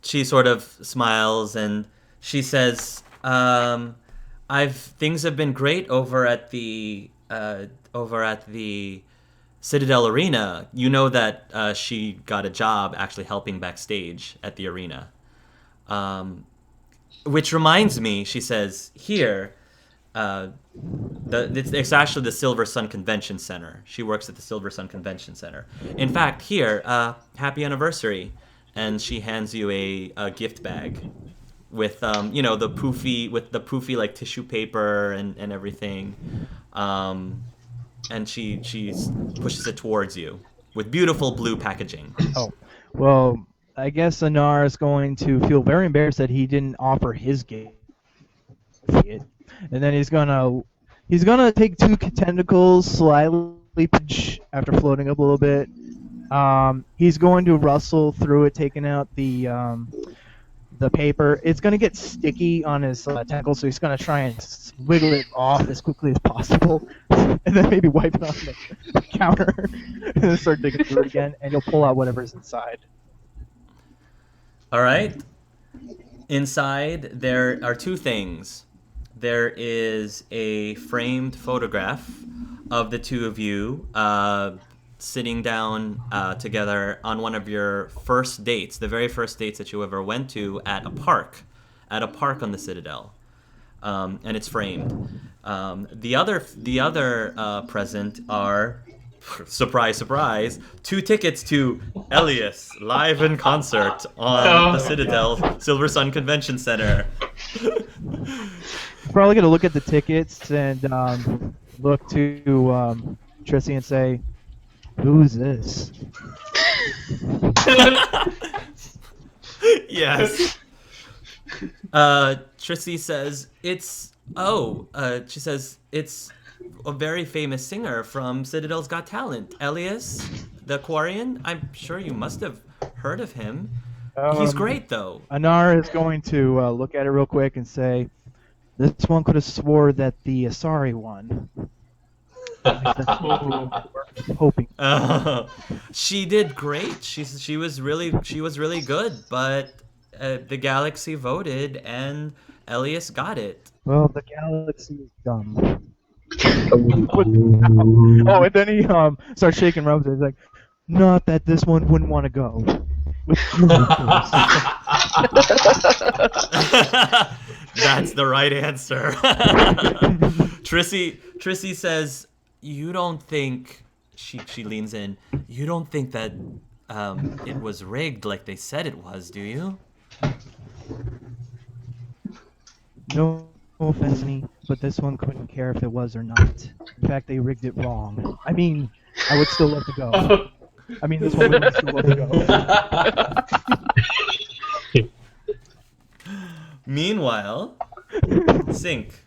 she sort of smiles and she says, things have been great over at the Citadel Arena. You know that she got a job actually helping backstage at the arena. Which reminds me, she says, here, it's actually the Silver Sun Convention Center. She works at the Silver Sun Convention Center. In fact, here, happy anniversary. And she hands you a gift bag with the poofy like tissue paper and everything. And she pushes it towards you with beautiful blue packaging. Oh, well, I guess Anar is going to feel very embarrassed that he didn't offer his gift, and then he's gonna take two tentacles slightly after floating up a little bit. He's going to rustle through it, taking out the paper. It's going to get sticky on his tentacle, so he's going to try and wiggle it off as quickly as possible, and then maybe wipe it on the counter, and then start digging through it again, and he'll pull out whatever's inside. All right. Inside, there are two things. There is a framed photograph of the two of you sitting down together on one of your first dates, the very first dates that you ever went to at a park on the Citadel, and it's framed. The other present are, surprise, surprise, 2 tickets to Elias live in concert on the Citadel Silver Sun Convention Center. Probably gonna look at the tickets and look to Trissy and say, "Who's this?" Yes. Trissy says she says it's a very famous singer from Citadel's Got Talent, Elias, the Quarian. I'm sure you must have heard of him. He's great, though. Anar is going to look at it real quick and say, "This one could have swore that the Asari won." Hoping. She did great. She was really good, but the galaxy voted and Elias got it. Well, the galaxy is dumb. Oh, and then he starts shaking rubs. He's like, "Not that this one wouldn't want to go." That's the right answer. Trissy says, "You don't think?" She leans in. "You don't think that it was rigged like they said it was, do you?" No offense, but this one couldn't care if it was or not. In fact, they rigged it wrong. I mean, I would still love to go. I mean, this one would still love to go. Meanwhile, Sync.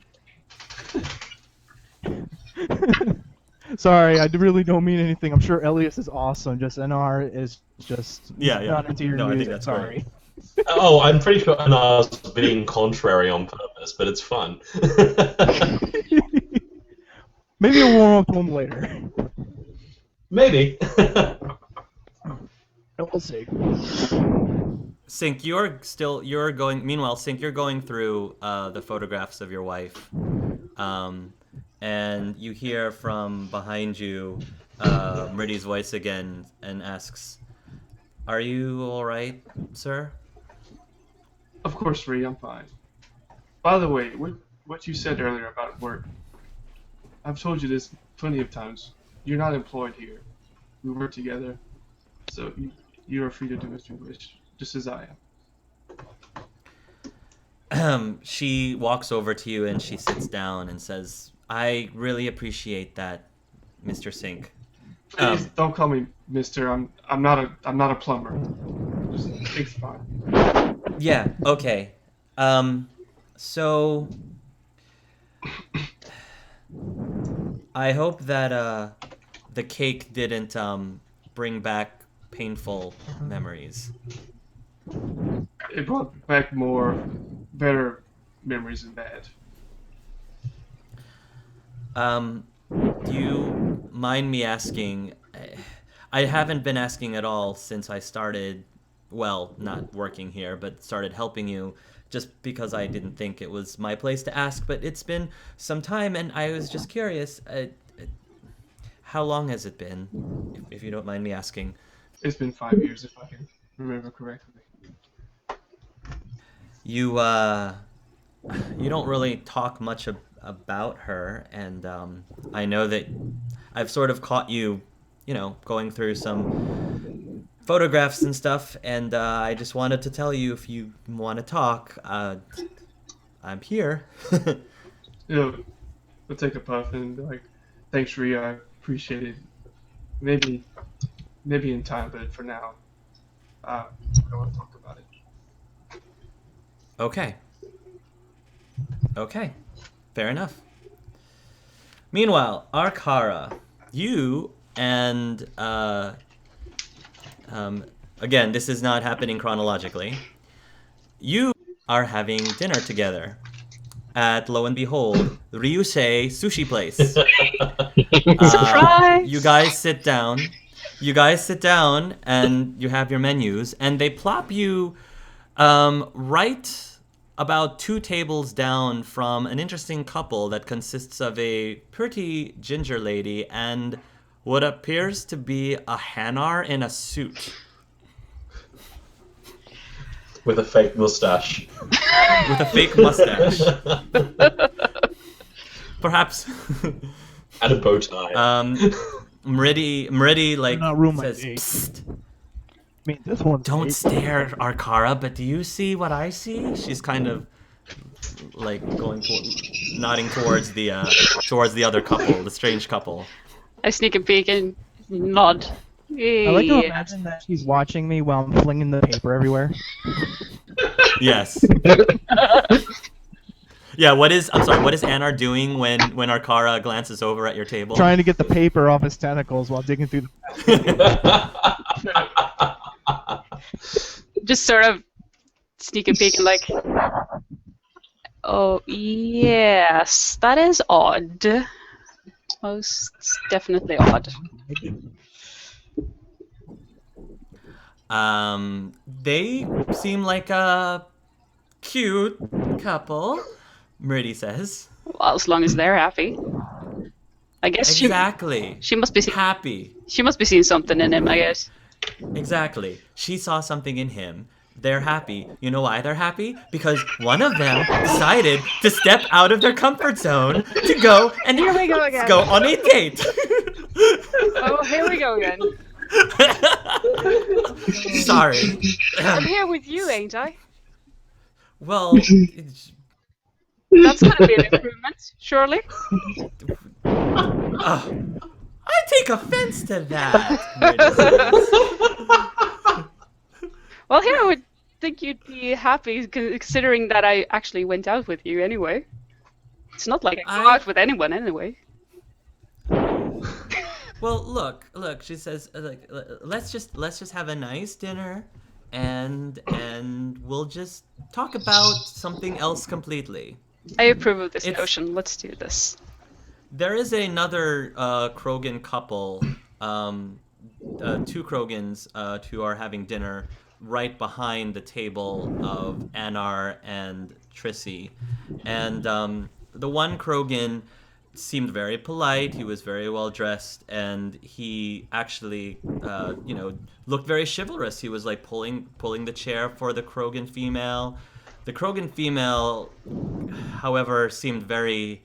Sorry, I really don't mean anything. I'm sure Elias is awesome. Just NR is just not into your music. I think that's sorry. Oh, I'm pretty sure Anar's being contrary on purpose, but it's fun. Maybe I'll warm up to him later. Maybe. We'll see. Sync, Meanwhile, Sync, you're going through the photographs of your wife, and you hear from behind you Meridy's voice again and asks, "Are you all right, sir?" Of course, Ree, I'm fine. By the way, what you said earlier about work, I've told you this plenty of times. You're not employed here. We work together, so you are free to do as you wish, just as I am. She walks over to you and she sits down and says, "I really appreciate that, Mr. Sync." Please don't call me Mister. I'm not a plumber. It's fine. Yeah. Okay. So I hope that the cake didn't bring back painful memories. It brought back better memories than bad. Do you mind me asking? I haven't been asking at all since I started well, not working here, but started helping you just because I didn't think it was my place to ask. But it's been some time, and I was just curious. How long has it been, if you don't mind me asking? It's been 5 years, if I can remember correctly. You you don't really talk much about her, and I know that I've sort of caught you, going through some photographs and stuff, and I just wanted to tell you, if you want to talk, I'm here. We'll take a puff and be like, thanks, Rhea, I appreciate it. Maybe in time, but for now, I don't want to talk about it. Okay, fair enough. Meanwhile, Arkara, you and again, this is not happening chronologically. You are having dinner together at, lo and behold, Ryusei Sushi Place. Surprise! You guys sit down. And you have your menus, and they plop you right about 2 tables down from an interesting couple that consists of a pretty ginger lady and what appears to be a Hanar in a suit. With a fake mustache. With a fake mustache. Perhaps. And a bow tie. Mridi like not ruin my says, date. "Psst, I mean, this one's don't fake. stare, Arkara, but do you see what I see?" She's kind of like nodding towards the other couple, the strange couple. I sneak a peek and nod. I like to Yeah. imagine that she's watching me while I'm flinging the paper everywhere. Yes. Yeah, what is Anar doing when Arkara glances over at your table? Trying to get the paper off his tentacles while digging through the... Just sort of sneak a peek and like, oh yes, that is odd. Most definitely odd. They seem like a cute couple, Mridi says. Well, as long as they're happy. I guess Exactly. she must be Happy. she must be seeing something in him, I guess. Exactly. She saw something in him. They're happy. You know why they're happy? Because one of them decided to step out of their comfort zone to go and Here we go again. go on a date. Oh, here we go again. Sorry. I'm here with you, ain't I? Well, That's gonna be an improvement, surely. I take offense to that. Mridi says. Well, here I would think you'd be happy considering that I actually went out with you anyway. It's not like I go out with anyone anyway. Well, look. She says, let's just have a nice dinner, and we'll just talk about something else completely. I approve of this It's- notion. Let's do this. There is another Krogan couple, 2 Krogans who are having dinner right behind the table of Anar and Trissy, and the one Krogan seemed very polite. He was very well dressed, and he actually, looked very chivalrous. He was like pulling the chair for the Krogan female. The Krogan female, however, seemed very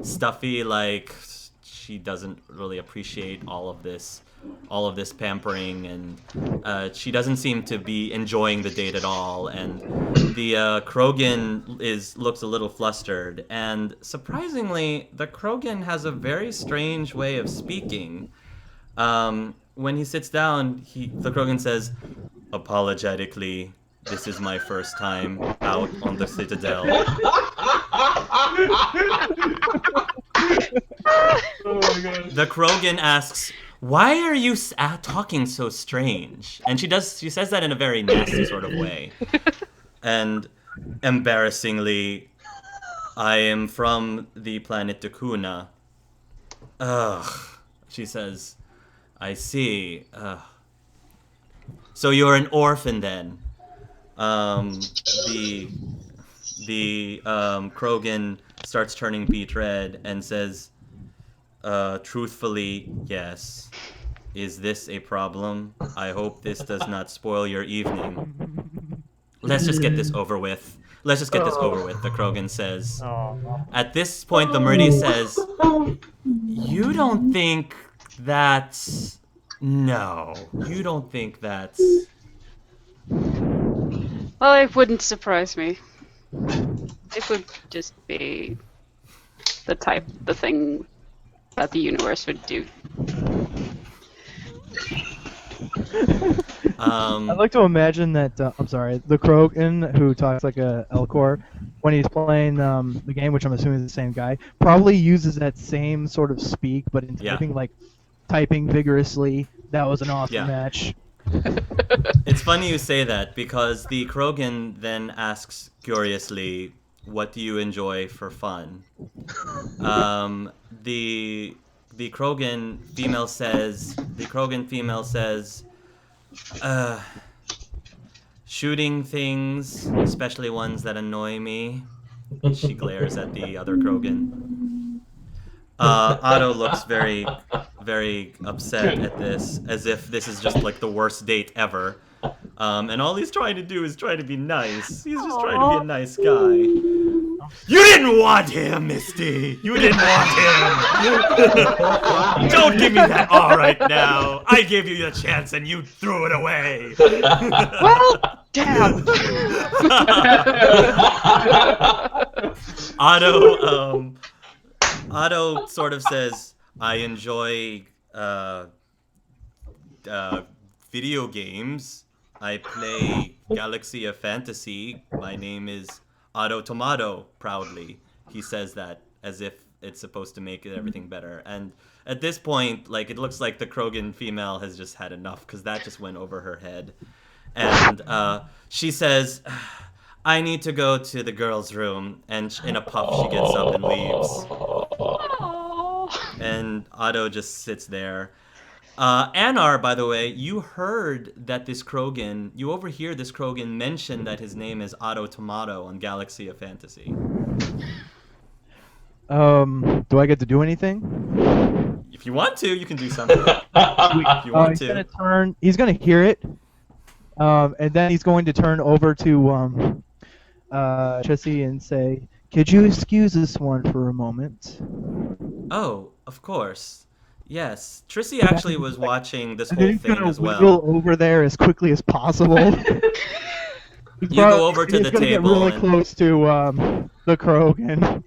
stuffy. Like she doesn't really appreciate all of this pampering, and she doesn't seem to be enjoying the date at all. And the Krogan looks a little flustered, and surprisingly, the Krogan has a very strange way of speaking. When he sits down, the Krogan says, apologetically, "This is my first time out on the Citadel." Oh my god. The Krogan asks, "Why are you talking so strange?" And she says that in a very nasty sort of way. And embarrassingly, "I am from the planet Dakuna." Ugh. She says, "I see. So you're an orphan then. The Krogan starts turning beet red and says, truthfully, yes. Is this a problem? I hope this does not spoil your evening. Let's just get this over with. Let's just get this over with, the Krogan says. At this point, the Meridian says, you don't think that's... No, you don't think that's... Well, it wouldn't surprise me. It would just be the thing that the universe would do. I'd like to imagine that, I'm sorry, the Krogan who talks like a Elcor, when he's playing the game, which I'm assuming is the same guy, probably uses that same sort of speak, but in typing, like, typing vigorously. That was an awesome match. It's funny you say that, because the Krogan then asks curiously, what do you enjoy for fun? The Krogan female says, shooting things, especially ones that annoy me. She glares at the other Krogan. Otto looks very, very upset at this, as if this is just like the worst date ever. And all he's trying to do is try to be nice. He's just trying to be a nice guy. You didn't want him, Misty! You didn't want him! Don't give me that all right now! I gave you the chance and you threw it away! Well, damn! Otto sort of says, I enjoy video games. I play Galaxy of Fantasy. My name is Otto Tomato, proudly. He says that as if it's supposed to make everything better. And at this point, like, it looks like the Krogan female has just had enough, because that just went over her head. And she says, I need to go to the girls' room. And in a puff, she gets up and leaves. And Otto just sits there. Anar, by the way, you heard that you overhear this Krogan mention that his name is Otto Tomato on Galaxy of Fantasy. Do I get to do anything? If you want to, you can do something. If you want to. He's gonna hear it, and then he's going to turn over to Chessie and say, could you excuse this one for a moment? Oh, of course. Yes, Trissy actually was watching this whole thing as well. He's gonna wiggle over there as quickly as possible. You go over to the table. Get really close to the Krogan.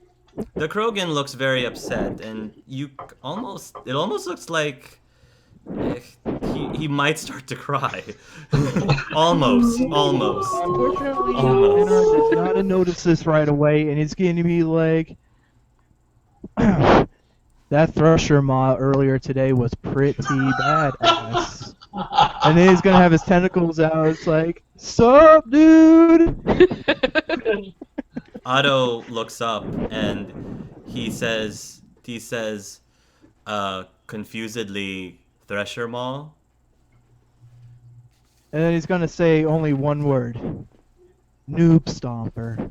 The Krogan looks very upset, and it almost looks like he might start to cry. almost. Unfortunately, Anar does not notice this right away, and it's going to be like, that Thresher Maw earlier today was pretty badass. And then he's going to have his tentacles out. It's like, sup, dude? Otto looks up, and he says, confusedly, Thresher Maw? And then he's going to say only one word. Noob Stomper.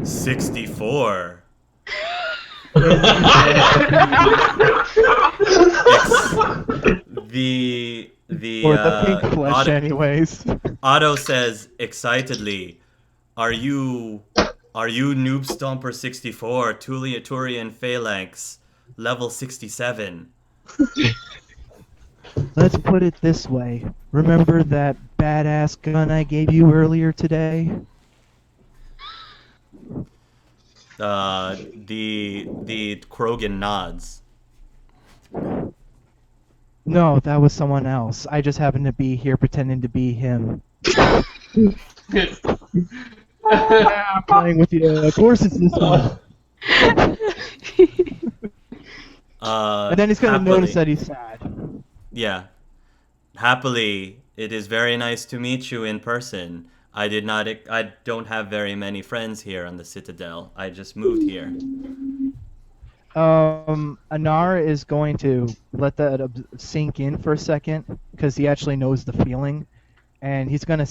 64. the Or the pink flesh, anyways. Otto says excitedly, "Are you Noob Stomper 64, Turian Phalanx, level 67?" Let's put it this way. Remember that badass gun I gave you earlier today? The Krogan nods. No, that was someone else. I just happened to be here pretending to be him. I'm playing with you. Of course it's this one. And then he's going to notice that he's sad. Yeah. Happily, it is very nice to meet you in person. I don't have very many friends here on the Citadel. I just moved here. Anar is going to let that sink in for a second, because he actually knows the feeling. and he's gonna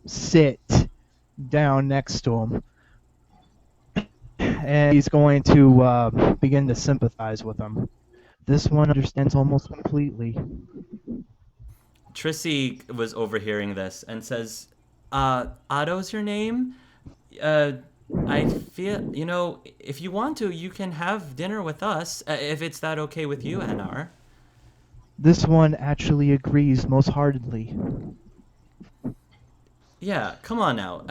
sit down next to him, and he's going to begin to sympathize with him. This one understands almost completely. Trissy was overhearing this and says, Otto's your name? I feel, if you want to, you can have dinner with us, if it's that okay with you, Anar. This one actually agrees most heartedly. Yeah, come on now.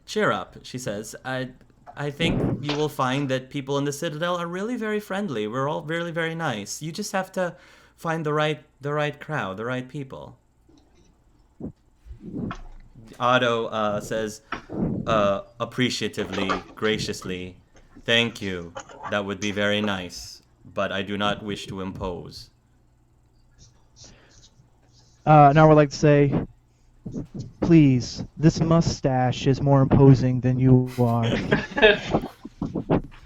Cheer up, she says. I think you will find that people in the Citadel are really very friendly. We're all really very nice. You just have to find the right crowd, the right people. Otto says, appreciatively, graciously, thank you. That would be very nice, but I do not wish to impose. Now I would like to say, please, this mustache is more imposing than you are.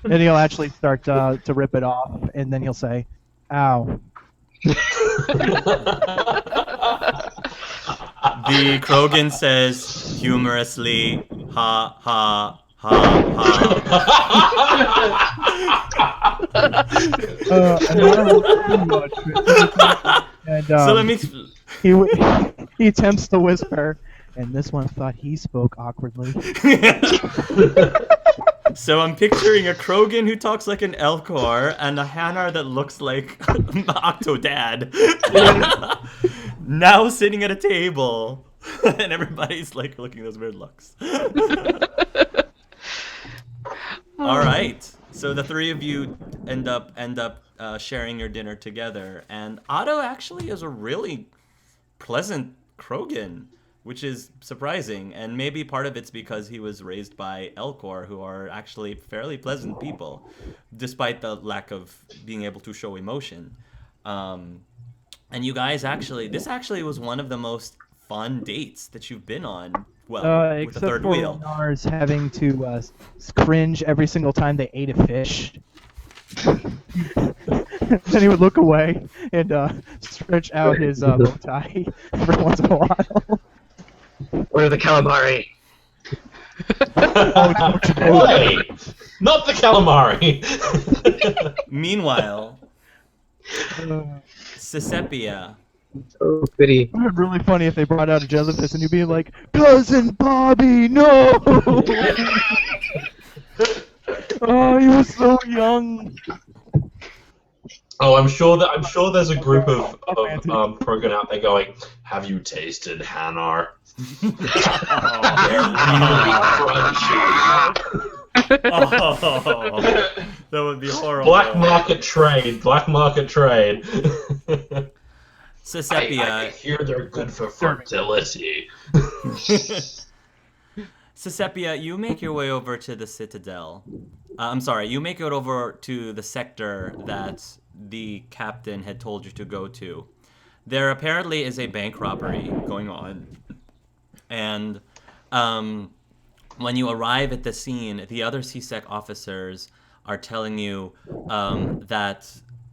And he'll actually start to rip it off, and then he'll say, ow. The Krogan says humorously, ha ha ha ha. And So let me. he attempts to whisper, and this one thought he spoke awkwardly. So I'm picturing a Krogan who talks like an Elcor and a Hanar that looks like Octodad. Now sitting at a table, and everybody's like looking those weird looks. All right. So the three of you end up sharing your dinner together, and Otto actually is a really pleasant Krogan, which is surprising, and maybe part of it's because he was raised by Elcor, who are actually fairly pleasant people, despite the lack of being able to show emotion. And you guys this actually was one of the most fun dates that you've been on. Well, with the third wheel. Except for Nars having to cringe every single time they ate a fish. Then he would look away and stretch out his bow tie every once in a while. Where are the calamari? Wait, not the calamari. Meanwhile, Cicepia. Oh, goody. It would be really funny if they brought out a jellyfish and you'd be like, Cousin Bobby, no! Oh, he was so young. Oh, I'm sure there's a group of Krogan out there going, have you tasted Hanar? Oh, that would be horrible. Black market trade. Cicepia. I hear they're good for fertility. Cicepia, you make your way over to the Citadel. I'm sorry, you make it over to the sector that the captain had told you to go to. There apparently is a bank robbery going on. And when you arrive at the scene, the other CSEC officers are telling you that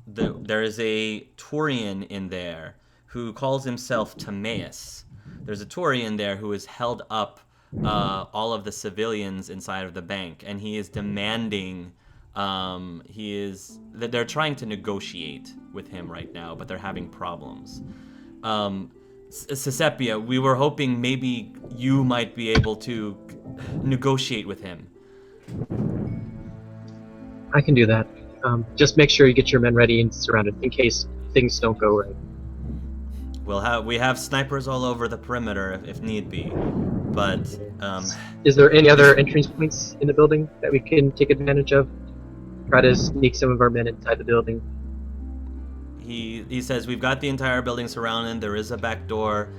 there is a Turian in there who calls himself Timaeus. There's a Turian there who has held up all of the civilians inside of the bank, and he is demanding. They're trying to negotiate with him right now, but they're having problems. Cicepia, we were hoping maybe you might be able to negotiate with him. I can do that. Just make sure you get your men ready and surrounded in case things don't go right. We have snipers all over the perimeter if need be, but Is there any other entrance points in the building that we can take advantage of? Try to sneak some of our men inside the building. He says we've got the entire building surrounded. There is a back door,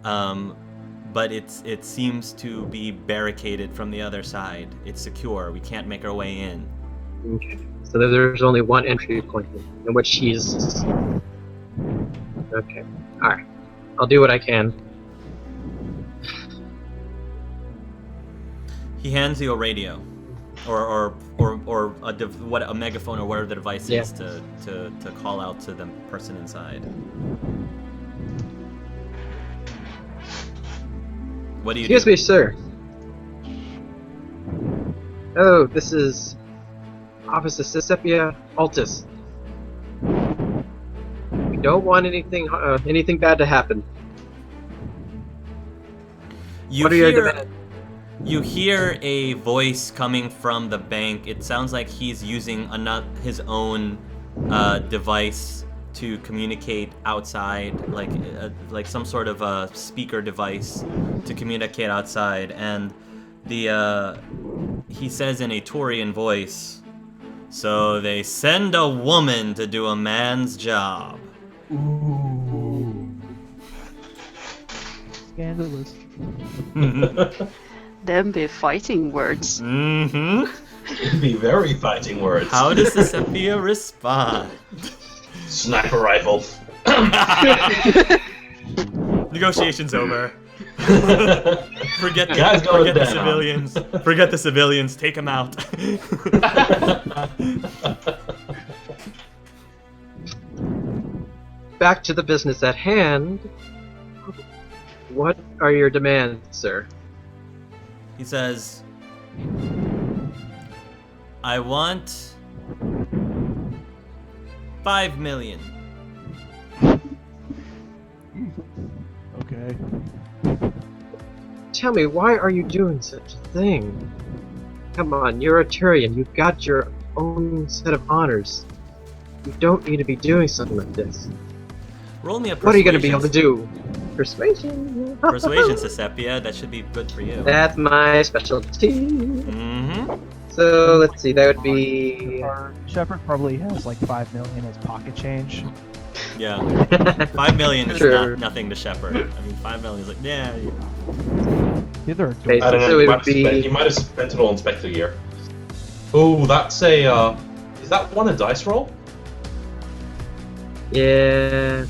but it seems to be barricaded from the other side. It's secure. We can't make our way in. Okay. So there's only one entry point in which he's... Okay. Alright. I'll do what I can. He hands you a radio, or a megaphone or whatever the device is to call out to the person inside. What do you Excuse do? me, sir. Oh, this is Officer Cicepia Altus. We don't want anything bad to happen. You What are your hear, demands? you hear a voice coming from the bank. It sounds like he's using his own device to communicate outside, like some sort of a speaker device to communicate outside. And he says in a Turian voice, "So they send a woman to do a man's job." Scandalous. Them be fighting words. Mm-hmm. It'd be very fighting words. How does Cicepia respond? Sniper rifle. Negotiations over. Forget Guys going the down. civilians. Forget the civilians. Take them out. Back to the business at hand. What are your demands, sir? He says, "I want 5 million." Okay. Tell me, why are you doing such a thing? Come on, you're a Turian. You've got your own set of honors. You don't need to be doing something like this. Roll me a persuasion. What are you going to be able to do? Persuasion? Persuasion, Cicepia. That should be good for you. That's my specialty. Mm-hmm. So, let's see, that would be... Shepard probably has like 5 million as pocket change. Yeah. 5 million is Sure. nothing to Shepard. I mean, 5 million is like, yeah. The other Okay, I don't know. So you, it might would be- you might have spent it all on Spectre gear. Oh, that's a. Is that one a dice roll? Yeah...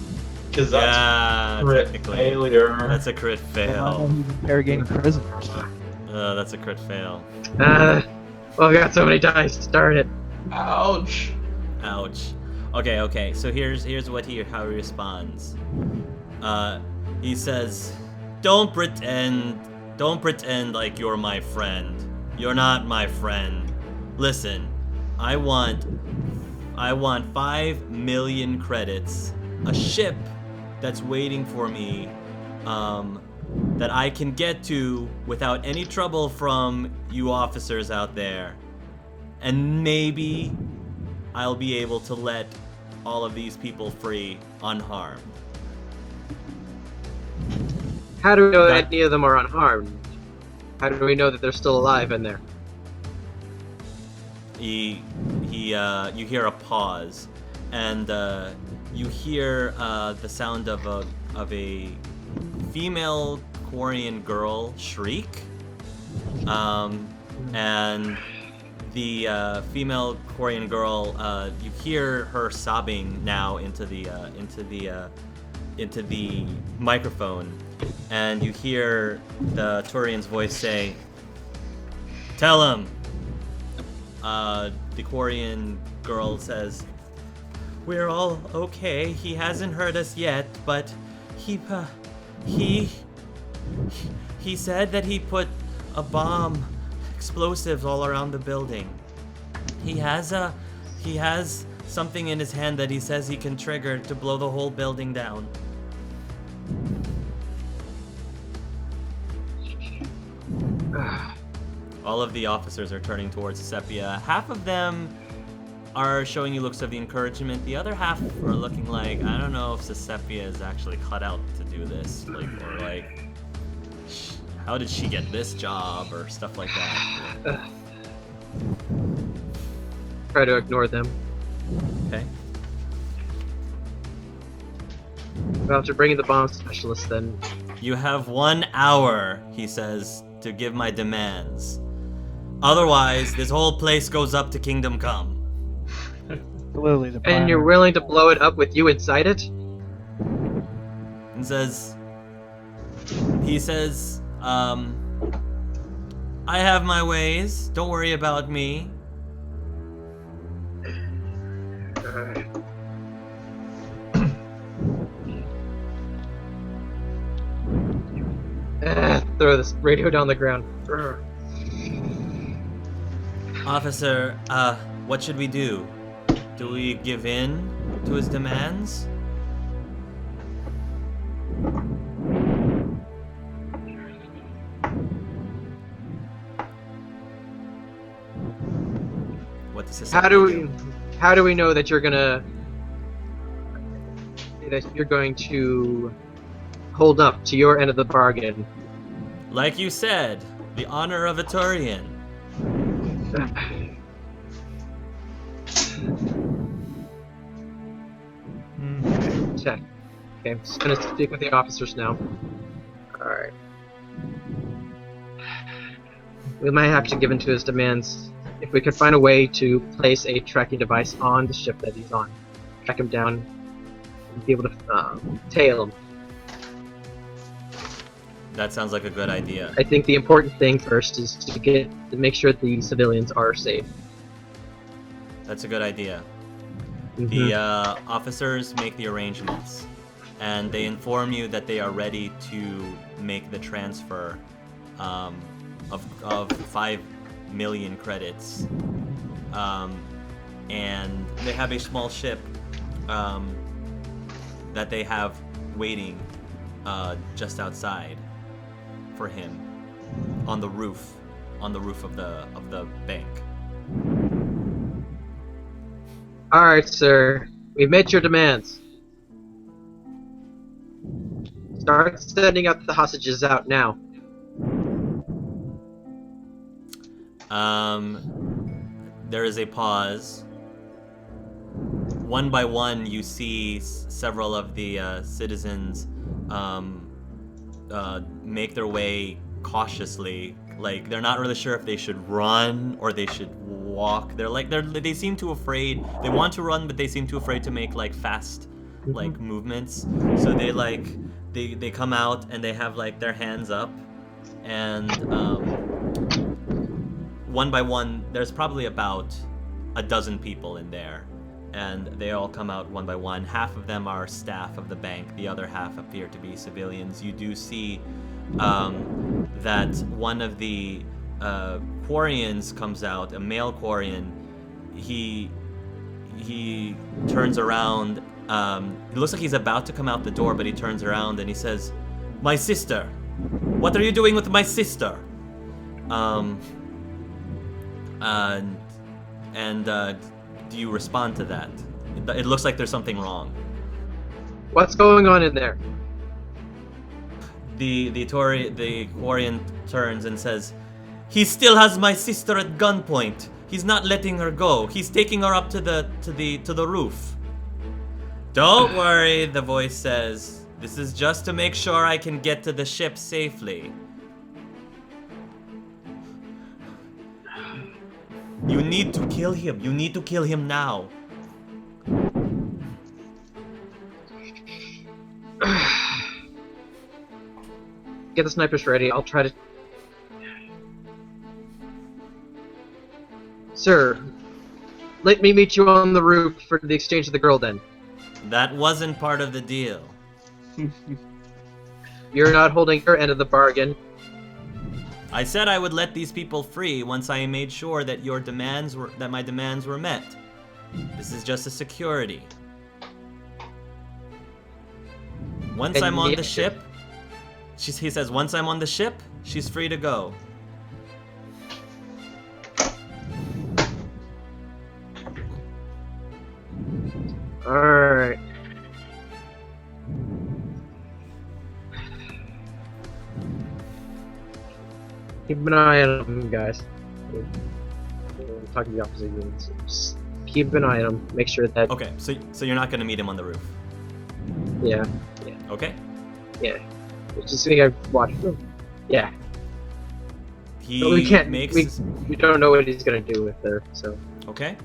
Because that's Yeah, crit technically. failure. That's a crit fail. He's interrogating prisoners. That's a crit fail. well, I got so many dice, darn it. Ouch. Ouch. Okay. So here's how he responds. He says, "Don't pretend like you're my friend. You're not my friend. Listen, I want 5 million credits, a ship that's waiting for me, that I can get to without any trouble from you officers out there. And maybe I'll be able to let all of these people free unharmed." How do we know That- any of them are unharmed? How do we know that they're still alive in there? You hear a pause, and you hear the sound of a female Quarian girl shriek, and the female Quarian girl, you hear her sobbing now into the microphone, and you hear the Turian's voice say, "Tell him." The Quarian girl says, "We're all okay. He hasn't hurt us yet, but he said that he put a bomb, explosives all around the building. He has something in his hand that he says he can trigger to blow the whole building down." All of the officers are turning towards Cicepia. Half of them are showing you looks of encouragement. The other half are looking like, I don't know if Cicepia is actually cut out to do this. How did she get this job or stuff like that. Try to ignore them. Okay. Well, after bringing the bomb specialist, then You have 1 hour, he says, to give my demands. Otherwise, this whole place goes up to Kingdom Come. Literally the and you're primer. willing to blow it up with you inside it? And he says, I have my ways. Don't worry about me. throw this radio down the ground. Officer, what should we do? Do we give in to his demands? What does this How do we know that you're going to hold up to your end of the bargain? Like you said, the honor of a Turian. Check. Okay, I'm just gonna speak with the officers now. Alright. We might have to give in to his demands. If we could find a way to place a tracking device on the ship that he's on, track him down, and be able to tail him. That sounds like a good idea. I think the important thing first is to make sure the civilians are safe. That's a good idea. Mhm. The officers make the arrangements, and they inform you that they are ready to make the transfer of 5 million credits. And they have a small ship that they have waiting just outside for him on the roof of the bank. Alright, sir. We've met your demands. Start sending up the hostages out now. There is a pause. One by one, you see several of the citizens make their way cautiously. Like, they're not really sure if they should run or they should walk. They seem too afraid. They want to run, but they seem too afraid to make like fast movements. So they come out and they have like their hands up, and one by one, there's probably about a dozen people in there, and they all come out one by one. Half of them are staff of the bank, the other half appear to be civilians. You do see that one of the Quarians comes out, a male Quarian. He turns around. It looks like he's about to come out the door, but he turns around and he says, "My sister! What are you doing with my sister?" Do you respond to that? It looks like there's something wrong. What's going on in there? The Quarian turns and says, "He still has my sister at gunpoint. He's not letting her go. He's taking her up to the roof." "Don't worry," the voice says. "This is just to make sure I can get to the ship safely. You need to kill him. You need to kill him now." Get the snipers ready. I'll try to... Sir, let me meet you on the roof for the exchange of the girl then. That wasn't part of the deal. You're not holding your end of the bargain. I said I would let these people free once I made sure that my demands were met. This is just a security. Once And I'm on yet- the ship, he says, once I'm on the ship, she's free to go. Alright. Keep an eye on them, guys. We're talking the opposite units. Just keep an eye on them. Make sure that... Okay, so you're not gonna meet him on the roof. Yeah. Okay. Yeah. Just think I watched them. Yeah. He But we can't... makes We don't know what he's gonna do with her, so... Okay.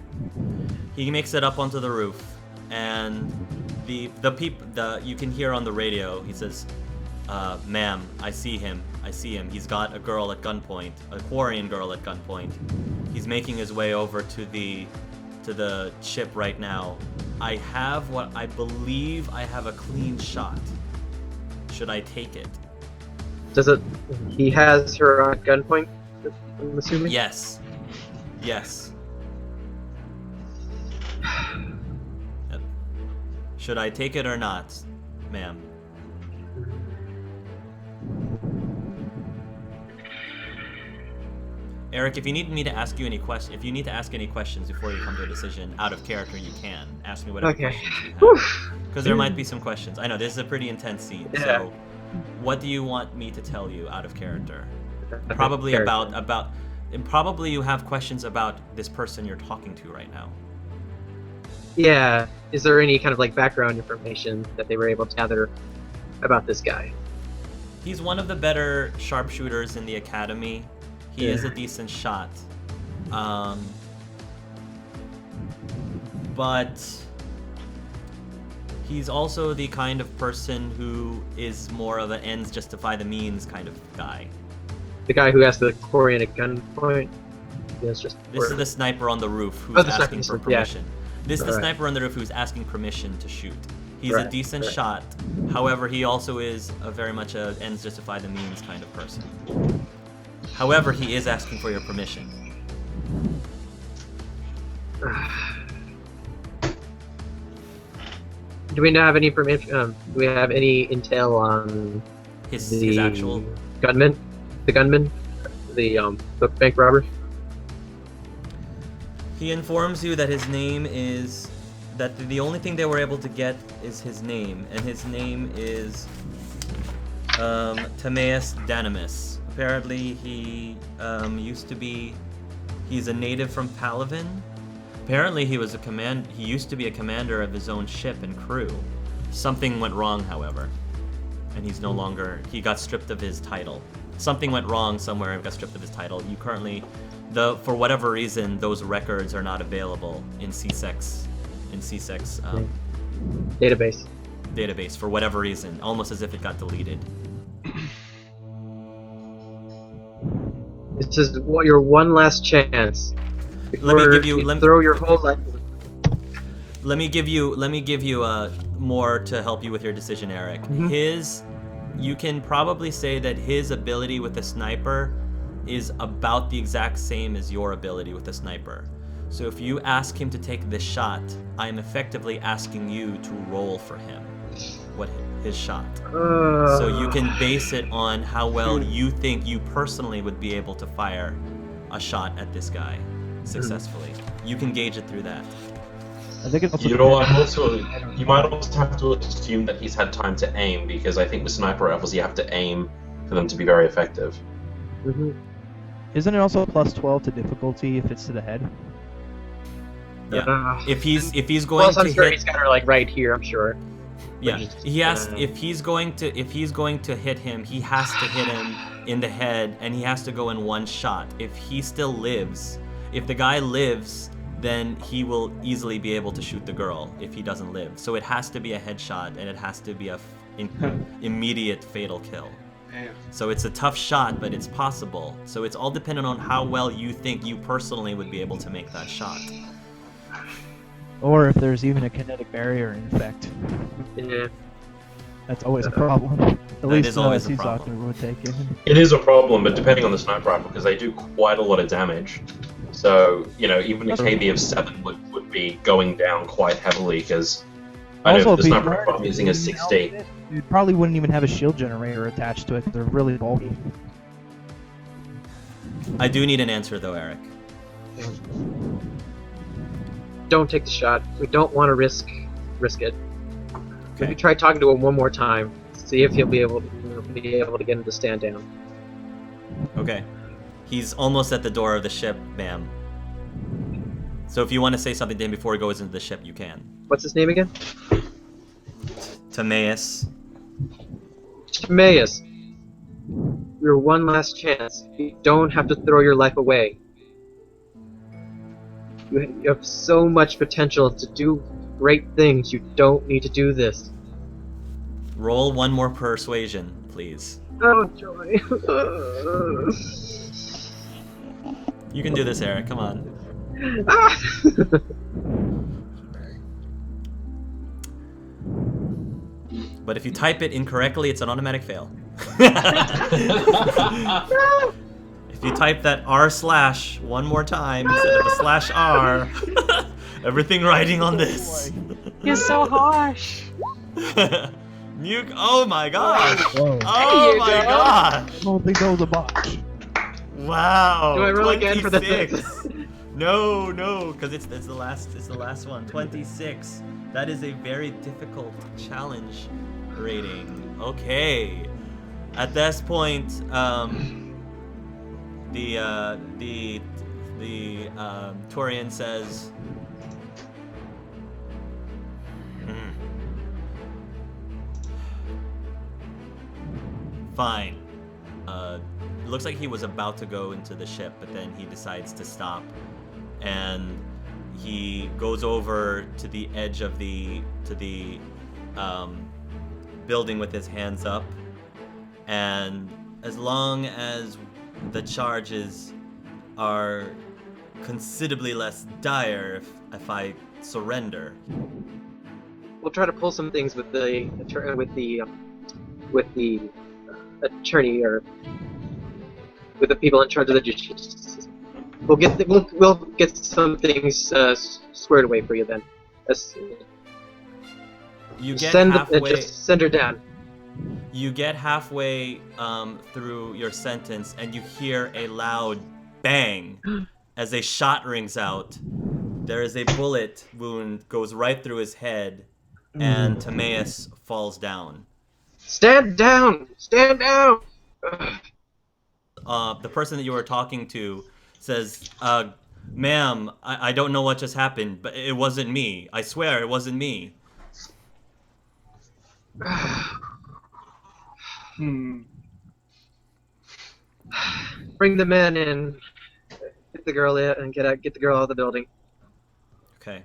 He makes it up onto the roof, and you can hear on the radio. He says, "Ma'am, I see him. He's got a girl at gunpoint, a Quarian girl at gunpoint. He's making his way over to the ship right now. I have what I believe I have a clean shot. Should I take it?" Does it? He has her on gunpoint. I'm assuming. Yes. Yes. Should I take it or not, ma'am? Eric, if you need me to ask you any questions, if you need to ask any questions before you come to a decision out of character, you can ask me whatever Okay. questions you have. Because there might be some questions. I know this is a pretty intense scene. Yeah. So, what do you want me to tell you out of character? Probably Character. about, and probably you have questions about this person you're talking to right now. Yeah. Is there any kind of like background information that they were able to gather about this guy? He's one of the better sharpshooters in the academy. He is a decent shot. But he's also the kind of person who is more of an ends justify the means kind of guy. The guy who has the Quarian at gunpoint. Yes, just. This is the sniper on the roof who's Oh, the asking for sniper, yeah. permission. This is the Right. sniper on the roof who's asking permission to shoot. He's a Right, decent right. shot. However, he also is a very much a ends justify the means kind of person. However, he is asking for your permission. Do we have any information? Do we have any intel on His the actual gunman? The gunman? The bank robber? He informs you that his name is that the only thing they were able to get is his name, and his name is Timaeus Danamus. Apparently, he used to be. He's a native from Palaven. Apparently, he used to be a commander of his own ship and crew. Something went wrong, however, and he's no longer. He got stripped of his title. Something went wrong somewhere and got stripped of his title. You currently, for whatever reason, those records are not available in CSEC's database for whatever reason, almost as if it got deleted. This is your one last chance. Let me Before give you. you throw your whole life. Let me give you more to help you with your decision, Eric. You can probably say that his ability with the sniper is about the exact same as your ability with the sniper. So if you ask him to take this shot, I'm effectively asking you to roll for him his shot. So you can base it on how well you think you personally would be able to fire a shot at this guy successfully. You can gauge it through that. I think it also You might also have to assume that he's had time to aim, because I think with sniper rifles you have to aim for them to be very effective. Isn't it also plus 12 to difficulty if it's to the head? Yeah. If he's going Plus, I'm to sure hit, he's got her like right here. I'm sure. yeah, he has. If he's going to hit him, he has to hit him in the head, and he has to go in one shot. If he still lives, if the guy lives, then he will easily be able to shoot the girl. If he doesn't live, so it has to be a headshot, and it has to be a immediate fatal kill. Damn. So it's a tough shot, but it's possible. So it's all dependent on how well you think you personally would be able to make that shot. Or if there's even a kinetic barrier in effect. Yeah. That's always a problem. At That least is always a Caesar problem. would take it. It is a problem, but depending on the sniper rifle, because they do quite a lot of damage. So, even a KV of 7 would be going down quite heavily, because I know if the he's sniper wearing rifle I'm using a green 60. outfit, you probably wouldn't even have a shield generator attached to it. They're really bulky. I do need an answer though, Eric. Don't take the shot. We don't want to risk it. Okay. Maybe try talking to him one more time. See if he'll be able to get him to stand down. Okay. He's almost at the door of the ship, ma'am. So if you want to say something to him before he goes into the ship, you can. What's his name again? Timaeus. Timaeus. Your one last chance. You don't have to throw your life away. You have so much potential to do great things. You don't need to do this. Roll one more persuasion, please. Oh, joy. You can do this, Eric. Come on. Ah! But if you type it incorrectly, it's an automatic fail. If you type that r/ one more time instead of a /r, everything writing on this. You're so harsh. Nuke. Oh my gosh. Whoa. Oh you my go. gosh. I don't think that was a botch. Wow. Do I roll again for the 26. No, because it's the last one. 26. That is a very difficult challenge rating. Okay. At this point, the Turian says, fine. It looks like he was about to go into the ship, but then he decides to stop, and he goes over to the edge of the building with his hands up, and as long as the charges are considerably less dire if I surrender. We'll try to pull some things with the attorney or with the people in charge of the justice. We'll get some things squared away for you then. You get halfway. Just send her down. You get halfway through your sentence, and you hear a loud bang as a shot rings out. There is a bullet wound goes right through his head, and Timaeus falls down. Stand down! Stand down! The person that you were talking to says, "Ma'am, I don't know what just happened, but it wasn't me. I swear it wasn't me." Bring the men in. Get the girl in and get the girl out of the building. Okay.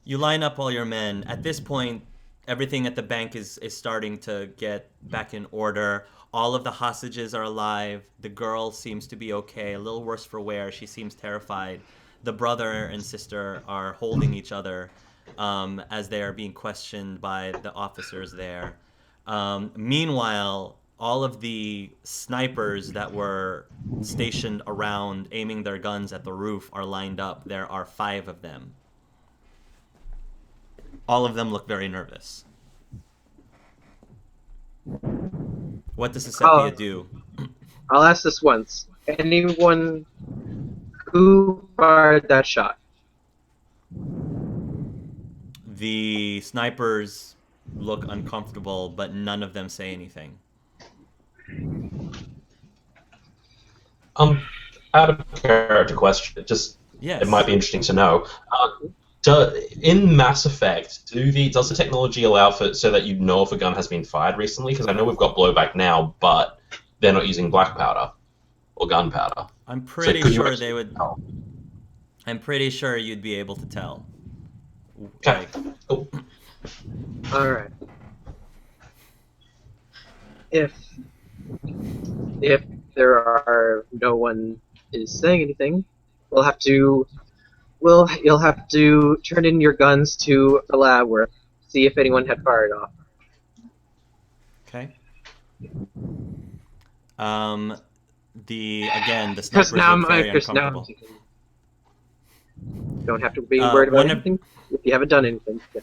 You line up all your men. At this point, everything at the bank is starting to get back in order. All of the hostages are alive. The girl seems to be okay, a little worse for wear. She seems terrified. The brother and sister are holding each other as they are being questioned by the officers there. Meanwhile, all of the snipers that were stationed around aiming their guns at the roof are lined up. There are 5 of them. All of them look very nervous. What does Cicepia do? I'll ask this once. Anyone who fired that shot? The snipers look uncomfortable, but none of them say anything. Out of character question, Yes. it might be interesting to know. In Mass Effect, does the technology allow for so that you know if a gun has been fired recently? Because I know we've got blowback now, but they're not using black powder or gunpowder. I'm pretty So sure they would. tell? I'm pretty sure you'd be able to tell. Okay. Cool. Alright. If there are no one is saying anything, you'll have to turn in your guns to the lab where see if anyone had fired off. Okay. The snipers Because now look very Chris, now uncomfortable. you don't have to be worried about anything if you haven't done anything. Yeah.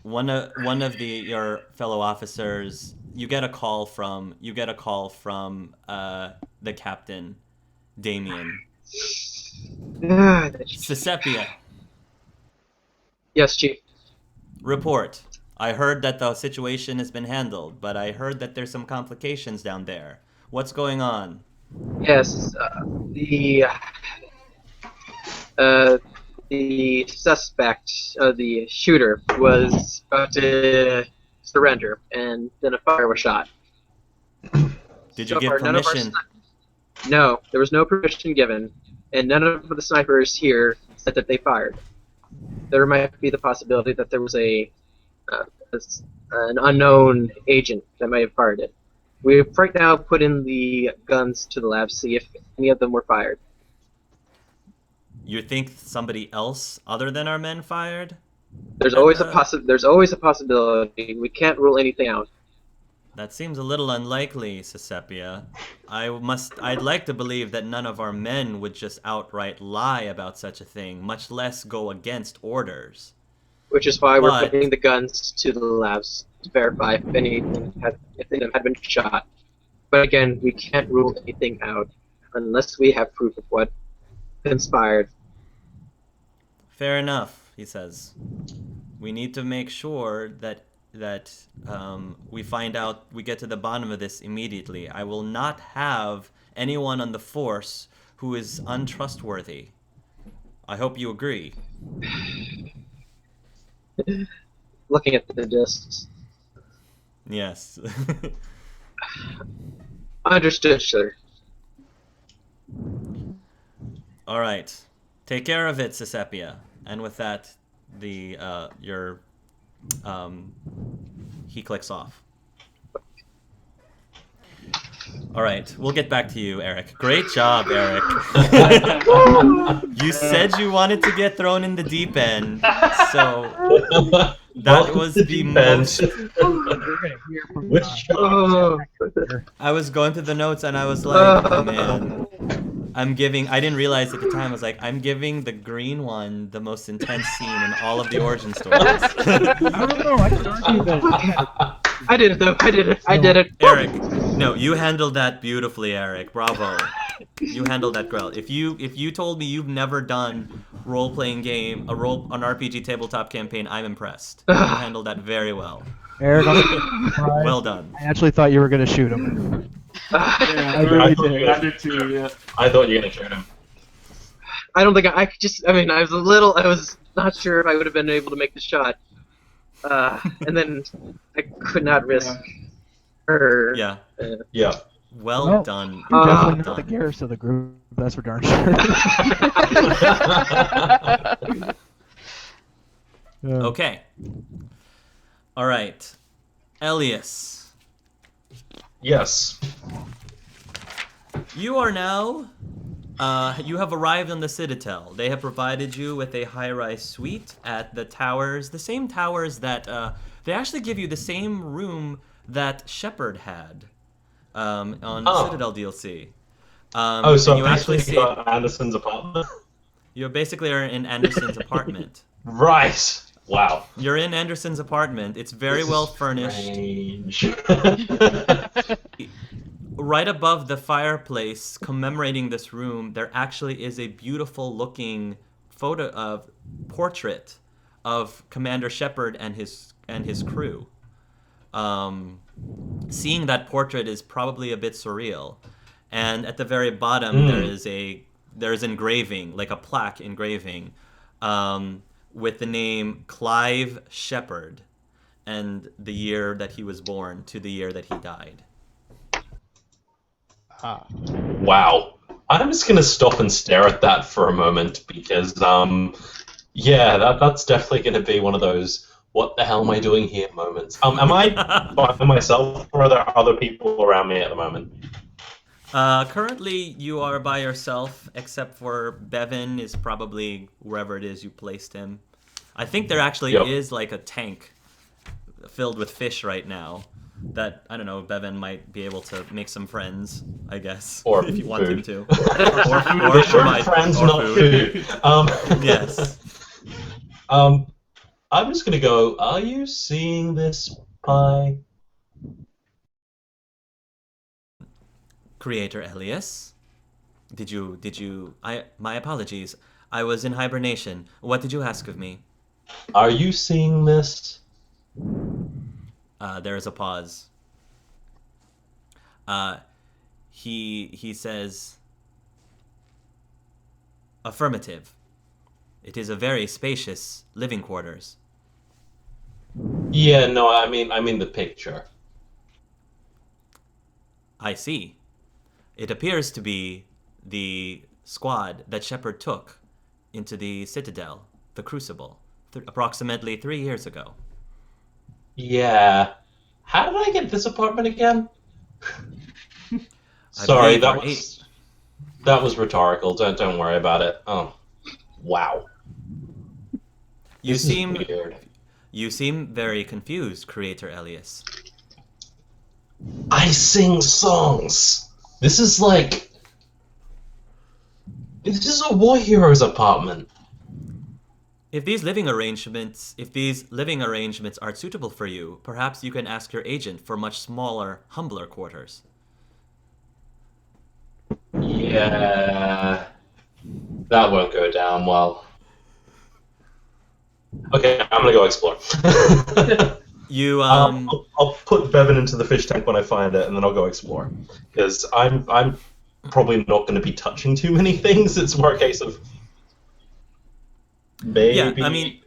One of your fellow officers, you get a call from the captain, Damien. Cicepia, Yes, Chief. report. I heard that the situation has been handled, but I heard that there's some complications down there. What's going on? Yes, the suspect, the shooter, was about to surrender, and then a fire was shot. Did you give permission? No, there was no permission given, and none of the snipers here said that they fired. There might be the possibility that there was an unknown agent that might have fired it. We've right now put in the guns to the lab to see if any of them were fired. You think somebody else other than our men fired? There's always a possibility. We can't rule anything out. That seems a little unlikely, Cicepia. I'd like to believe that none of our men would just outright lie about such a thing, much less go against orders. Which is why we're But- putting the guns to the labs to verify if any of them had been shot. But again, we can't rule anything out unless we have proof of what conspired. Fair enough, he says. We need to make sure that we get to the bottom of this immediately. I will not have anyone on the force who is untrustworthy. I hope you agree. Looking at the discs. Yes. Understood, sir. All right. Take care of it, Cicepia. And with that, he clicks off. All right, we'll get back to you, Eric. Great job, Eric. You said you wanted to get thrown in the deep end, so that was the most. Which shot? Oh, I was going through the notes and I was like, oh man. I didn't realize at the time, I was like, I'm giving the green one the most intense scene in all of the origin stories. I don't know. I can argue that. I did it though. I did it. Eric, no, you handled that beautifully, Eric. Bravo. You handled that well. If you told me you've never done role-playing game, an RPG tabletop campaign, I'm impressed. You handled that very well. Eric, I'm surprised. Well done. I actually thought you were going to shoot him. Yeah, I really did. I did too. Yeah. I thought you were gonna shoot him. I don't think I could just. I mean, I was not sure if I would have been able to make the shot. And then I could not risk her. Yeah. Yeah. Well Well, done. You're Well definitely not the done. Garrus of the group. That's for darn sure. Yeah. Okay. All right. Elias, Yes. you are now. You have arrived on the Citadel. They have provided you with a high-rise suite at the towers, the same towers that they actually give you the same room that Shepard had on Citadel DLC. So and you actually got Anderson's apartment? You basically are in Anderson's apartment. Right. Wow. You're in Anderson's apartment. It's very This well is furnished. strange. Right above the fireplace commemorating this room, there actually is a beautiful looking portrait of Commander Shepard and his crew. Seeing that portrait is probably a bit surreal. And at the very bottom there's engraving, like a plaque engraving, with the name Clive Shepard and the year that he was born to the year that he died. Wow. I'm just gonna stop and stare at that for a moment because, that's definitely gonna be one of those "what the hell am I doing here" moments. Am I by myself, or are there other people around me at the moment? Currently, you are by yourself, except for Bevan is probably wherever it is you placed him. I think there actually is like a tank filled with fish right now. That, I don't know, Bevan might be able to make some friends, I guess, Or if you want him food. to. Or provide- friends, or not food. Yes. I'm just gonna go. Are you seeing this pie? Creator Elias, my apologies. I was in hibernation. What did you ask of me? Are you seeing this? There is a pause. He says, affirmative. It is a very spacious living quarters. Yeah, no, I mean the picture. I see. It appears to be the squad that Shepard took into the Citadel, the Crucible, approximately 3 years ago. Yeah. How did I get this apartment again? Sorry, believe that was rhetorical. Don't worry about it. Oh, wow. You This is seem weird. you seem very confused, Creator Elias. I sing songs. This is a war hero's apartment. If these living arrangements are suitable for you, perhaps you can ask your agent for much smaller, humbler quarters. Yeah, that won't go down well. Okay, I'm gonna go explore. You I'll put Bevan into the fish tank when I find it, and then I'll go explore. Because I'm probably not going to be touching too many things. It's more a case of maybe. Yeah, I mean,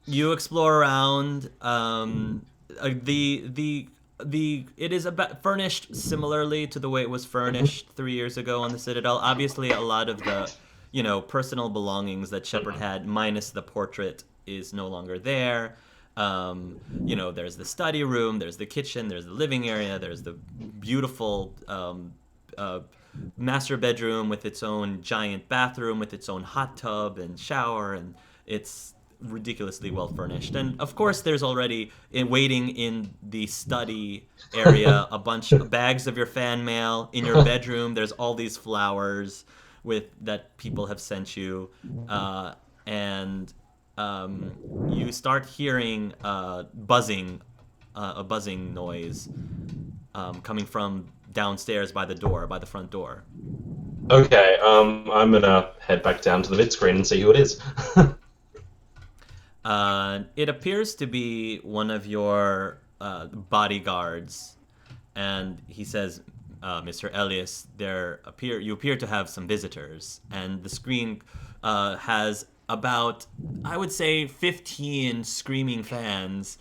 you explore around. It is about furnished similarly to the way it was furnished 3 years ago on the Citadel. Obviously, a lot of the, personal belongings that Shepard had, minus the portrait, is no longer there. There's the study room, there's the kitchen, there's the living area, there's the beautiful master bedroom with its own giant bathroom with its own hot tub and shower, and it's ridiculously well furnished. And of course, there's already waiting in the study area a bunch of bags of your fan mail. In your bedroom, there's all these flowers that people have sent you, and you start hearing a buzzing noise coming from downstairs by the front door. Okay, I'm gonna head back down to the vid screen and see who it is. It appears to be one of your bodyguards, and he says, "Mr. Elias, you appear to have some visitors." And the screen has about, I would say, 15 screaming fans,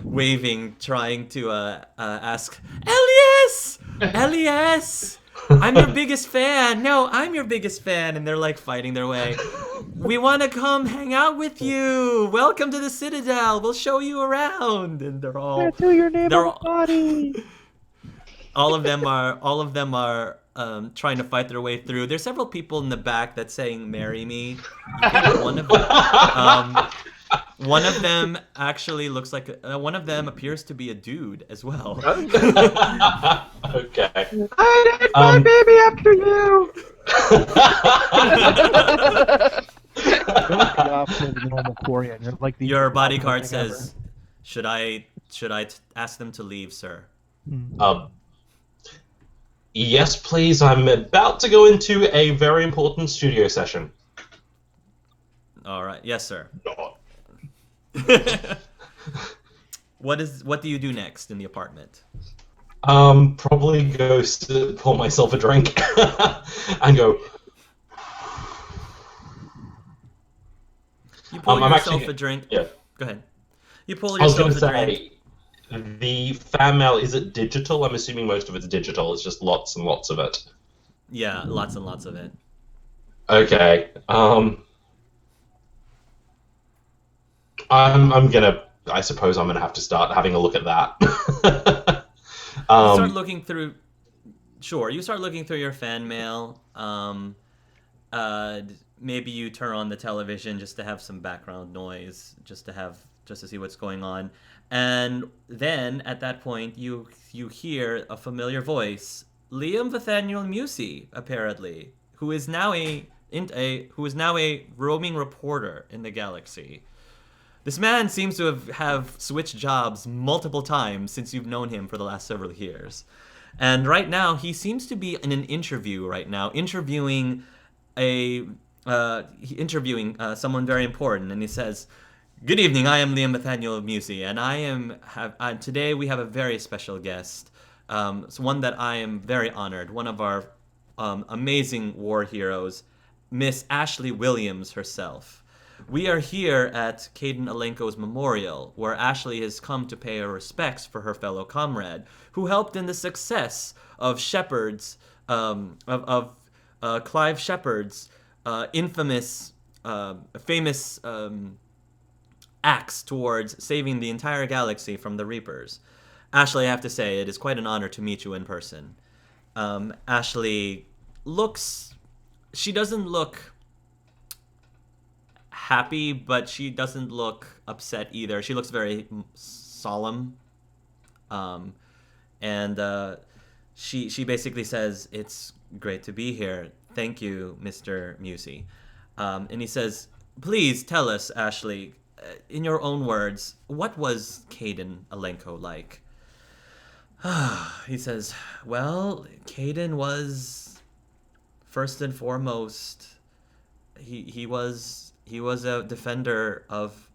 waving, trying to ask, "Elias! Elias! I'm your biggest fan! No, I'm your biggest fan!" And they're fighting their way. "We want to come hang out with you! Welcome to the Citadel! We'll show you around!" And they're all... Tattoo your name they're on the body! all of them are trying to fight their way through. There's several people in the back that's saying "marry me." One of them actually looks like one of them appears to be a dude as well. Okay. I named my baby after you! You're like the opposite of the normal Quarian. You're like the Your bodyguard thing ever. says, should I ask them to leave, sir?" Yes, please. I'm about to go into a very important studio session. All right. Yes, sir. What do you do next in the apartment? Probably go pour myself a drink and go. You pour I'm yourself actually- a drink. Yeah. Go ahead. You pull I was going yourself to a drink. say, the fan mail, is it digital? I'm assuming most of it's digital. It's just lots and lots of it. Yeah, lots and lots of it. Okay. I suppose I'm gonna have to start having a look at that. You start looking through. Sure, you start looking through your fan mail. Maybe you turn on the television just to have some background noise, just to see what's going on, and then at that point you hear a familiar voice, Liam Nathaniel Musey, apparently, who is now a roaming reporter in the galaxy. This man seems to have switched jobs multiple times since you've known him for the last several years. And right now, he seems to be in an interview right now, interviewing someone very important. And he says, "Good evening, I am Liam Nathaniel Musey, and today we have a very special guest, one that I am very honored, one of our amazing war heroes, Miss Ashley Williams herself. We are here at Caden Alenko's memorial, where Ashley has come to pay her respects for her fellow comrade, who helped in the success of Shepard's, Clive Shepard's famous acts towards saving the entire galaxy from the Reapers. Ashley, I have to say, it is quite an honor to meet you in person." Ashley she doesn't look happy, but she doesn't look upset either. She looks very solemn. And she basically says, "It's great to be here. Thank you, Mr. Musey." And he says, "Please tell us, Ashley, in your own words, what was Caden Alenko like?" He says, "Well, Caden was, first and foremost, he was a defender of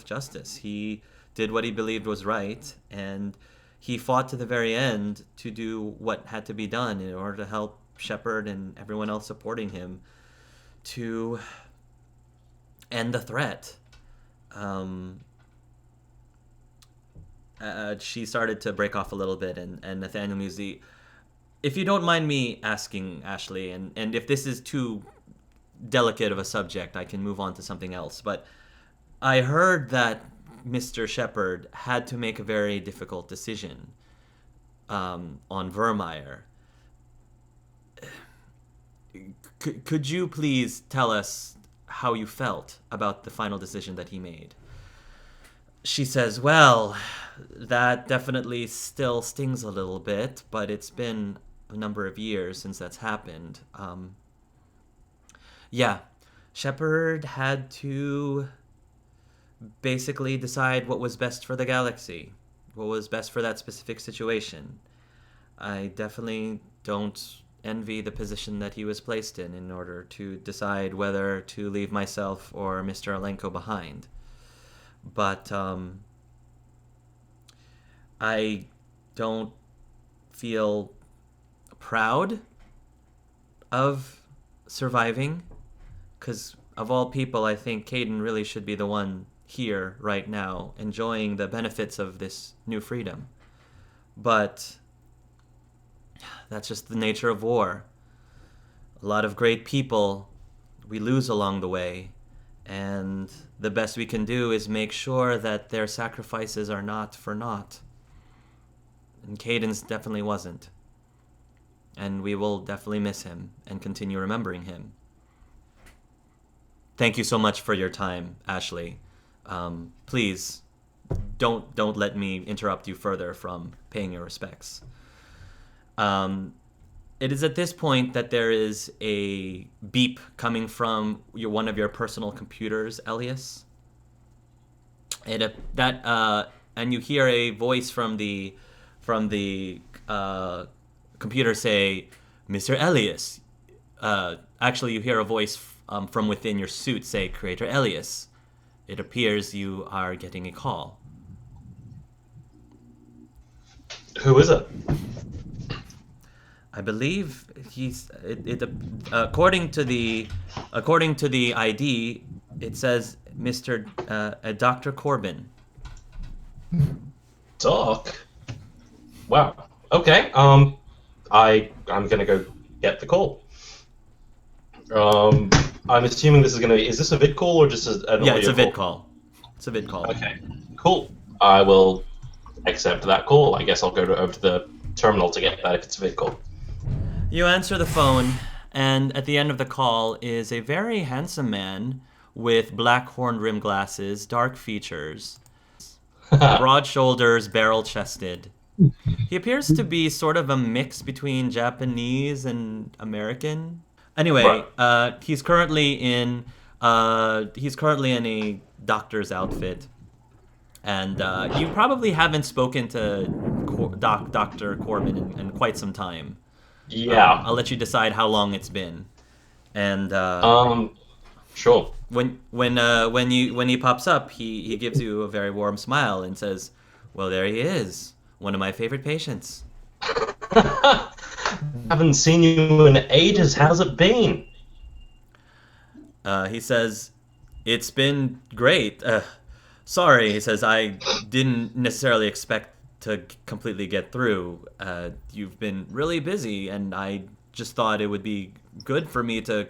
justice. He did what he believed was right, and he fought to the very end to do what had to be done in order to help Shepard and everyone else supporting him to end the threat." She started to break off a little bit, and Nathaniel Musey, "If you don't mind me asking, Ashley, and if this is too delicate of a subject, I can move on to something else, but I heard that Mr. Shepard had to make a very difficult decision on Vermeer. Could you please tell us how you felt about the final decision that he made?" She says, "Well, that definitely still stings a little bit, but it's been a number of years since that's happened. Yeah, Shepard had to basically decide what was best for the galaxy, what was best for that specific situation. I definitely don't envy the position that he was placed in order to decide whether to leave myself or Mr. Alenko behind. But I don't feel proud of surviving, because of all people, I think Caden really should be the one here right now, enjoying the benefits of this new freedom. But that's just the nature of war. A lot of great people we lose along the way, and the best we can do is make sure that their sacrifices are not for naught. And Caden's definitely wasn't. And we will definitely miss him and continue remembering him. Thank you so much for your time, Ashley. Please, don't let me interrupt you further from paying your respects." It is at this point that there is a beep coming from one of your personal computers, Elias. And you hear a voice from the computer say, "Mr. Elias." Actually, you hear a voice from within your suit say, "Creator Elias, it appears you are getting a call." Who is it? I believe according to the ID, it says Mr. Dr. Corbin. Doc? Wow. Okay. I'm gonna go get the call. I'm assuming this is gonna be. Is this a vid call or just an audio Yeah, it's a vid call? call. It's a vid call. Okay. Cool. I will accept that call. I guess I'll go over to the terminal to get that if it's a vid call. You answer the phone, and at the end of the call is a very handsome man with black horn-rimmed glasses, dark features, broad shoulders, barrel-chested. He appears to be sort of a mix between Japanese and American. Anyway, he's currently in a doctor's outfit, and you probably haven't spoken to Dr. Corbin in quite some time. Yeah. I'll let you decide how long it's been, and sure. when he pops up, he gives you a very warm smile and says, "Well, there he is, one of my favorite patients." Haven't seen you in ages. How's it been? He says, "It's been great. Sorry," he says, "I didn't necessarily expect to completely get through. You've been really busy, and I just thought it would be good for me to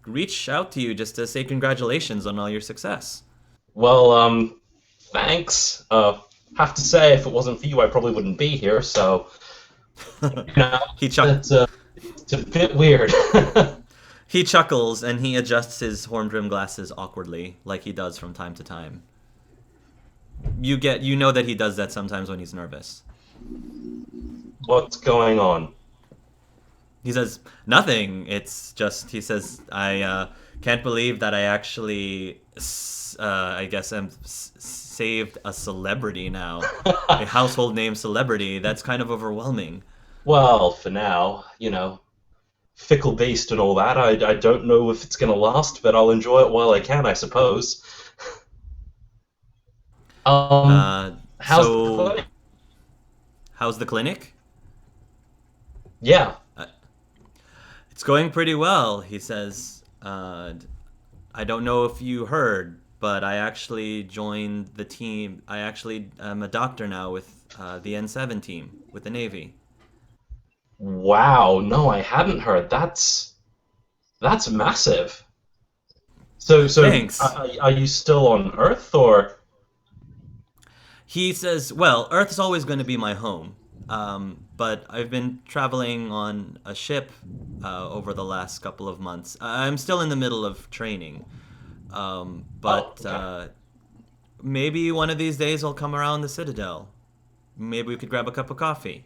reach out to you just to say congratulations on all your success." Well, thanks. Have to say, if it wasn't for you, I probably wouldn't be here. So, He chuckled. it's a bit weird. He chuckles and he adjusts his horn-rimmed glasses awkwardly, like he does from time to time. You know that he does that sometimes when he's nervous. What's going on? He says, nothing. It's just, he says, I can't believe that I actually, I guess I'm saved a celebrity now. A household name celebrity. That's kind of overwhelming. Well, for now, fickle beast and all that. I don't know if it's going to last, but I'll enjoy it while I can, I suppose. How's the clinic? How's the clinic? Yeah. It's going pretty well, he says. I don't know if you heard, but I actually joined the team. I actually am a doctor now with the N7 team, with the Navy. Wow, no, I hadn't heard. That's massive. So Thanks. Are you still on Earth, or? He says, well, Earth's always going to be my home, but I've been traveling on a ship over the last couple of months. I'm still in the middle of training, but okay. Maybe one of these days I'll come around the Citadel. Maybe we could grab a cup of coffee.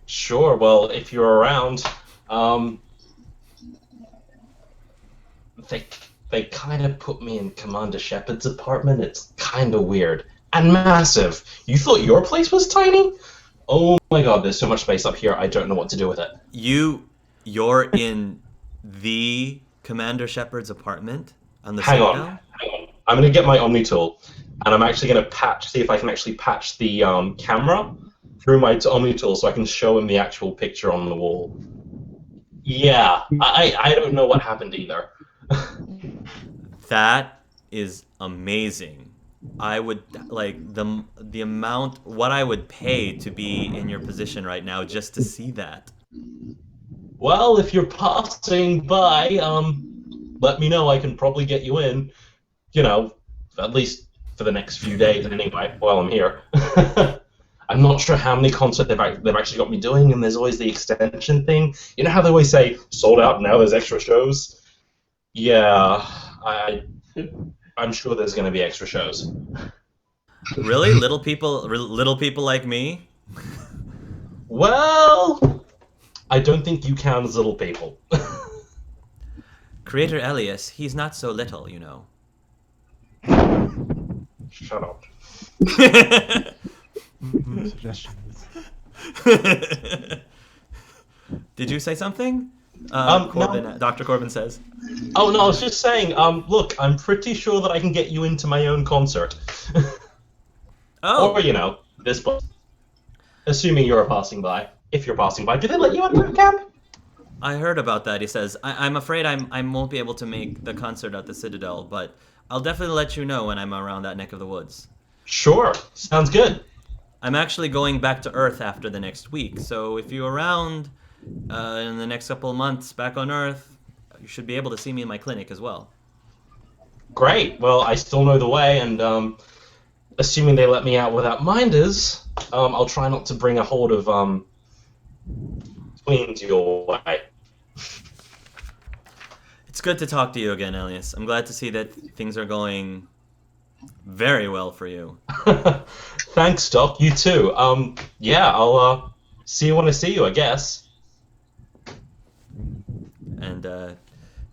Sure, well, if you're around, they kind of put me in Commander Shepard's apartment. It's kind of weird. And massive. You thought your place was tiny? Oh my god, there's so much space up here, I don't know what to do with it. You're in the Commander Shepard's apartment on the Hang Citadel? on. I'm going to get my Omni tool, and I'm actually going to see if I can actually patch the camera through my Omni tool so I can show him the actual picture on the wall. Yeah, I don't know what happened either. That is amazing. I would like the amount what I would pay to be in your position right now just to see that. Well, if you're passing by, let me know. I can probably get you in. At least for the next few days anyway, while I'm here. I'm not sure how many concerts they've actually got me doing, and there's always the extension thing. You know how they always say, sold out, now there's extra shows? Yeah, I'm sure there's going to be extra shows. Really? Little people like me? Well, I don't think you count as little people. Creator Elias, he's not so little, you know. Shut up. Suggestions. Did you say something? No. Dr. Corbin says. Oh, no, I was just saying, look, I'm pretty sure that I can get you into my own concert. Oh. Or, this place. Assuming you're passing by. If you're passing by. Do they let you out of camp? I heard about that, he says. I'm afraid I won't be able to make the concert at the Citadel, but I'll definitely let you know when I'm around that neck of the woods. Sure. Sounds good. I'm actually going back to Earth after the next week, so if you're around in the next couple of months back on Earth, you should be able to see me in my clinic as well. Great. Well, I still know the way, and assuming they let me out without minders, I'll try not to bring a horde of twins your way. It's good to talk to you again, Elias. I'm glad to see that things are going very well for you. Thanks, Doc. You too. Yeah, I'll see you when I see you, I guess. And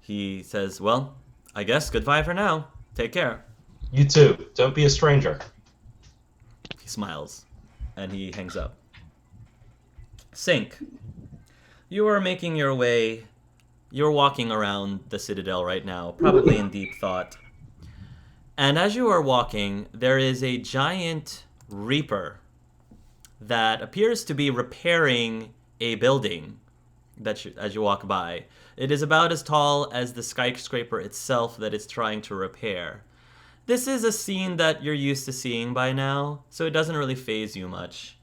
he says, well, I guess goodbye for now. Take care. You too. Don't be a stranger. He smiles, and he hangs up. Sync. You are making your way. You're walking around the Citadel right now, probably in deep thought. And as you are walking, there is a giant Reaper that appears to be repairing a building as you walk by. It is about as tall as the skyscraper itself that it's trying to repair. This is a scene that you're used to seeing by now, so it doesn't really faze you much.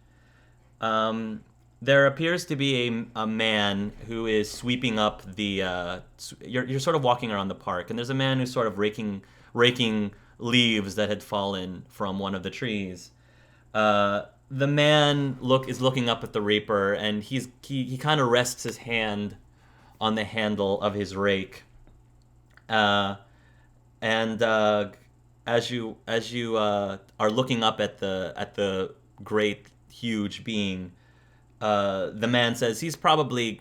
There appears to be a man who is sweeping up the... You're sort of walking around the park, and there's a man who's sort of raking leaves that had fallen from one of the trees. The man is looking up at the Reaper, and he kind of rests his hand on the handle of his rake, And as you are looking up at the great huge being, the man says he's probably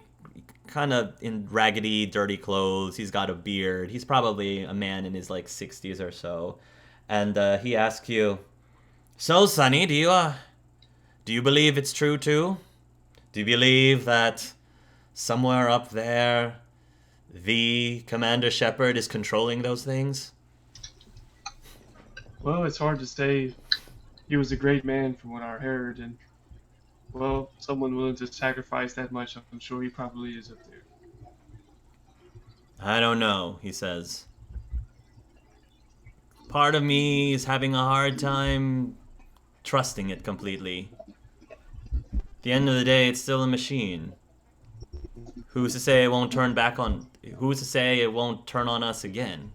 kind of in raggedy, dirty clothes. He's got a beard. He's probably a man in his like 60s or so, and he asks you, "So, Sonny, do you believe it's true too? Do you believe that somewhere up there, the Commander Shepard is controlling those things?" Well, it's hard to say. He was a great man from what I heard, and well, someone willing to sacrifice that much, I'm sure he probably is up there. "I don't know," he says. "Part of me is having a hard time trusting it completely. At the end of the day, it's still a machine. Who's to say it won't turn back on? Who's to say it won't turn on us again?"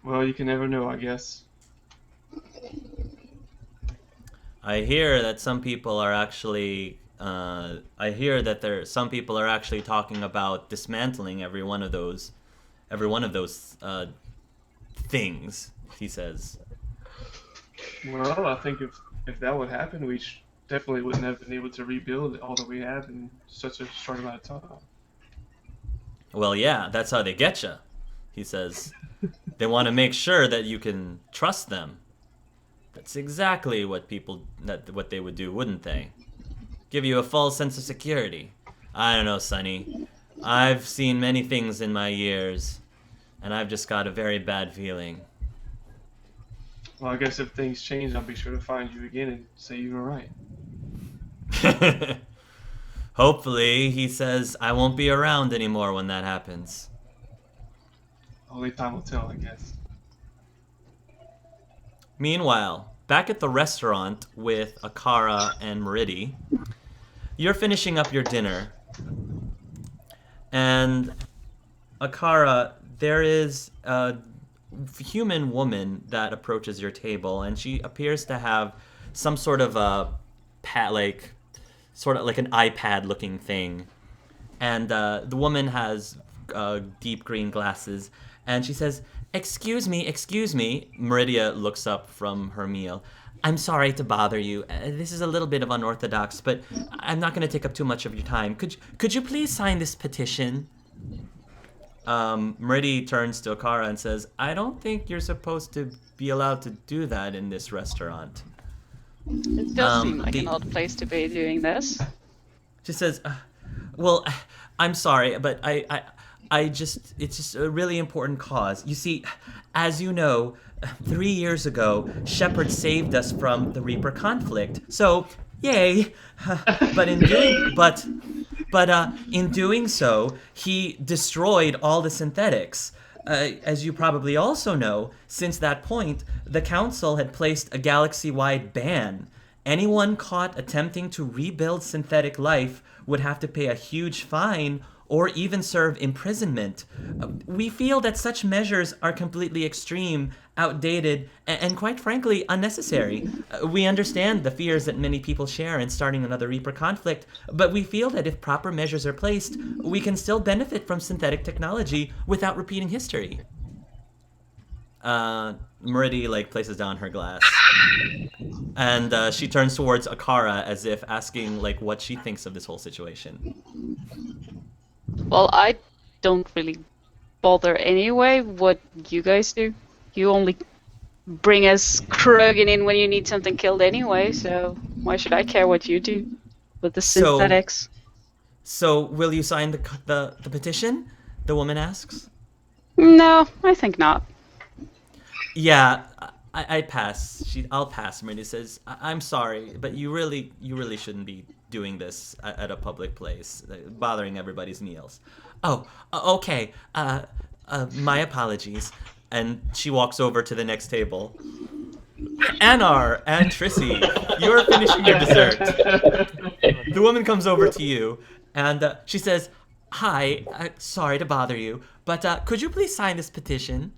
Well, you can never know, I guess. I hear that some people are actually. Some people are actually talking about dismantling every one of those things. He says. Well, I think if that would happen, we definitely wouldn't have been able to rebuild all that we have in such a short amount of time. "Well, yeah, that's how they get you," he says. "They want to make sure that you can trust them. That's exactly what what they would do, wouldn't they? Give you a false sense of security. I don't know, Sonny. I've seen many things in my years, and I've just got a very bad feeling." Well, I guess if things change, I'll be sure to find you again and say you were right. Hopefully, he says, I won't be around anymore when that happens. Only time will tell, I guess. Meanwhile, back at the restaurant with Arkara and Meridi, you're finishing up your dinner. And Arkara, there is a human woman that approaches your table, and she appears to have some sort of a sort of like an iPad looking thing. And the woman has deep green glasses, and she says, excuse me. Meridia looks up from her meal. "I'm sorry to bother you. This is a little bit of unorthodox, but I'm not going to take up too much of your time. Could you please sign this petition?" Meridi turns to Arkara and says, "I don't think you're supposed to be allowed to do that in this restaurant." It does seem like an odd place to be doing this. She says, "Well, I'm sorry, but it's just a really important cause. You see, as you know, 3 years ago, Shepard saved us from the Reaper conflict. So, yay! But in doing so, he destroyed all the synthetics. As you probably also know, since that point, the Council had placed a galaxy-wide ban. Anyone caught attempting to rebuild synthetic life would have to pay a huge fine or even serve imprisonment. We feel that such measures are completely extreme, outdated, and quite frankly, unnecessary. We understand the fears that many people share in starting another Reaper conflict, but we feel that if proper measures are placed, we can still benefit from synthetic technology without repeating history." Meridi places down her glass, and she turns towards Arkara as if asking what she thinks of this whole situation. Well, I don't really bother anyway what you guys do. You only bring us Krogan in when you need something killed anyway, so why should I care what you do with the synthetics? So will you sign the petition? The woman asks. No, I think not. Yeah, I pass. I'll pass. Meridi says, "I'm sorry, but you really shouldn't be doing this at a public place, bothering everybody's meals." "Oh, okay. My apologies." And she walks over to the next table. "Anar and Trissy, you're finishing your dessert." The woman comes over to you, and she says, "Hi, sorry to bother you, but could you please sign this petition?"